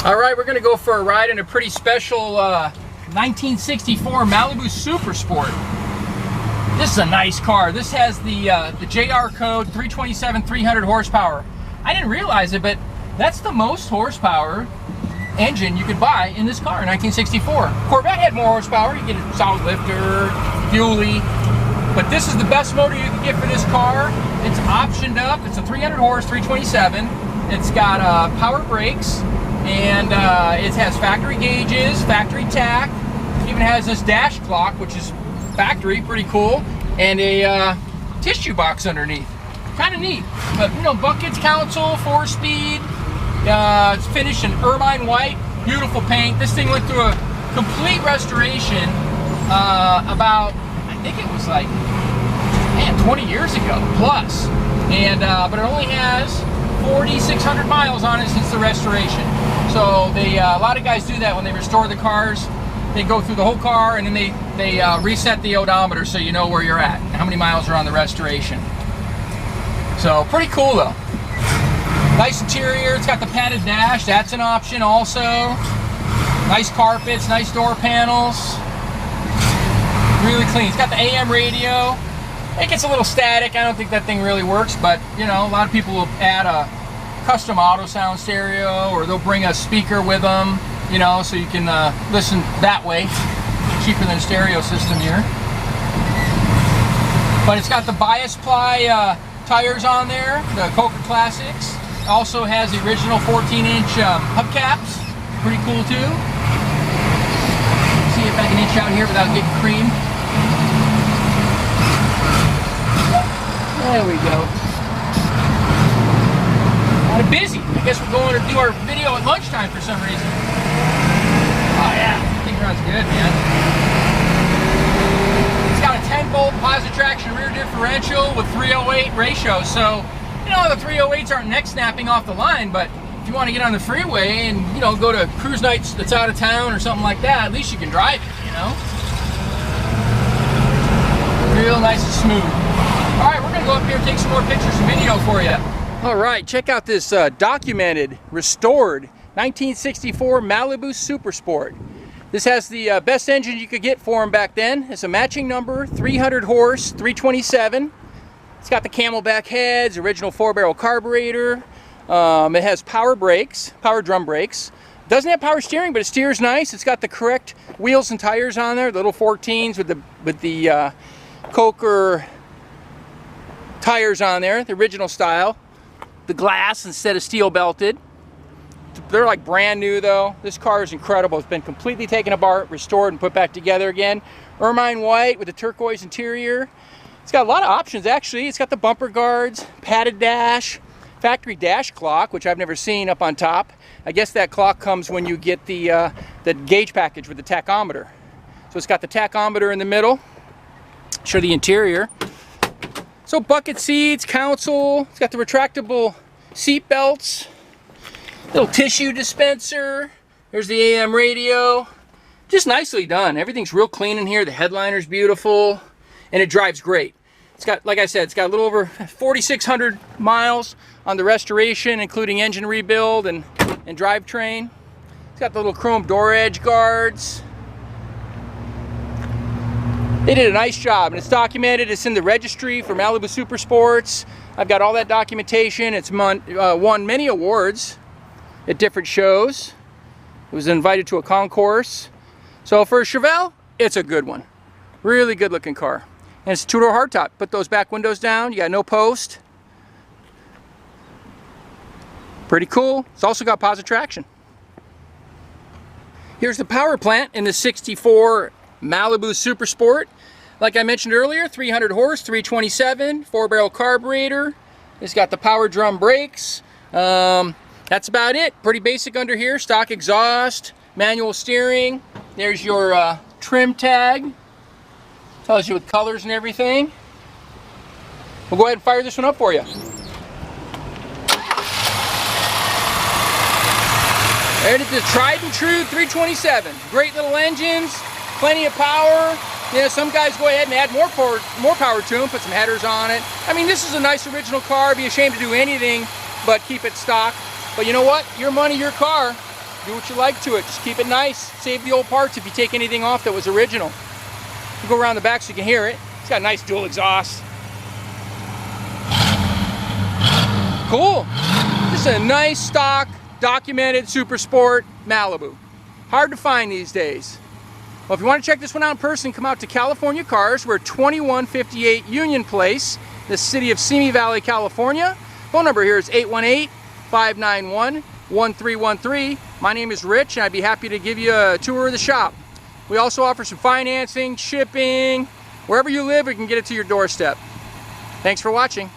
All right, we're gonna go for a ride in a pretty special 1964 Malibu Super Sport. This is a nice car. This has the JR code 327, 300 horsepower. I didn't realize it, but that's the most horsepower engine you could buy in this car in 1964. Corvette had more horsepower. You get a solid lifter, fuelie, but this is the best motor you can get for this car. It's optioned up. It's a 300 horse, 327. It's got power brakes, and it has factory gauges, factory tach. It even has this dash clock, which is factory, pretty cool, and a tissue box underneath. Kind of neat. But you know, buckets, console, 4-speed. It's finished in Ermine White, beautiful paint. This thing went through a complete restoration about, I think it was like, man, 20 years ago plus. And but it only has 4,600 miles on it since the restoration. So they a lot of guys do that when they restore the cars. They go through the whole car and then they reset the odometer so you know where you're at, how many miles are on the restoration. So pretty cool though. Nice interior. It's got the padded dash. That's an option also. Nice carpets, nice door panels. Really clean. It's got the AM radio. It gets a little static. I don't think that thing really works, but you know, a lot of people will add a custom auto sound stereo, or they'll bring a speaker with them, you know, so you can listen that way. Cheaper than a stereo system here. But it's got the Bias Ply tires on there, the Coupe Classics. Also has the original 14-inch hubcaps. Pretty cool too. See if I can inch out here without getting creamed. There we go. Kind of busy. I guess we're going to do our video at lunchtime for some reason. Oh yeah, I think runs good, man. It's got a 10-bolt Posi-Traction rear differential with 308 ratio. So, you know, the 308s aren't neck snapping off the line, but if you want to get on the freeway and, you know, go to cruise nights that's out of town or something like that, at least you can drive it, you know? Real nice and smooth. All right, we're going to go up here and take some more pictures and video for you. All right, check out this documented, restored 1964 Malibu Super Sport. This has the best engine you could get for them back then. It's a matching number, 300 horse, 327. It's got the camelback heads, original 4-barrel carburetor. It has power brakes, power drum brakes. Doesn't have power steering, but it steers nice. It's got the correct wheels and tires on there, the little 14s with the Coker tires on there, the original style. The glass instead of steel belted. They're like brand new though. This car is incredible. It's been completely taken apart, restored, and put back together again. Ermine White with the turquoise interior. It's got a lot of options actually. It's got the bumper guards, padded dash, factory dash clock, which I've never seen up on top. I guess that clock comes when you get the gauge package with the tachometer. So it's got the tachometer in the middle. Show the interior. So bucket seats, console. It's got the retractable seat belts. Little tissue dispenser. There's the AM radio. Just nicely done. Everything's real clean in here. The headliner's beautiful. And it drives great. It's got, like I said, it's got a little over 4,600 miles on the restoration, including engine rebuild and drivetrain. It's got the little chrome door edge guards. They did a nice job, and it's documented. It's in the registry for Malibu Super Sports. I've got all that documentation. It's won many awards at different shows. It was invited to a concourse. So for a Chevelle, it's a good one. Really good looking car. And it's a two-door hardtop. Put those back windows down. You got no post. Pretty cool. It's also got Posi-Traction. Here's the power plant in the 64 Malibu Super Sport. Like I mentioned earlier, 300 horse, 327, 4-barrel carburetor. It's got the power drum brakes. That's about it. Pretty basic under here. Stock exhaust, manual steering. There's your trim tag. Tells you with colors and everything. We'll go ahead and fire this one up for you. There it is, the tried and true 327. Great little engines, plenty of power. Yeah, some guys go ahead and add more power to them, put some headers on it. I mean, this is a nice original car. Be ashamed to do anything but keep it stock. But you know what? Your money, your car. Do what you like to it. Just keep it nice. Save the old parts if you take anything off that was original. We'll go around the back so you can hear it. It's got a nice dual exhaust. Cool. Just a nice stock, documented Super Sport Malibu. Hard to find these days. Well, if you want to check this one out in person, come out to California Cars. We're at 2158 Union Place, the city of Simi Valley, California. Phone number here is 818-591-1313. My name is Rich, and I'd be happy to give you a tour of the shop. We also offer some financing, shipping. Wherever you live, we can get it to your doorstep. Thanks for watching.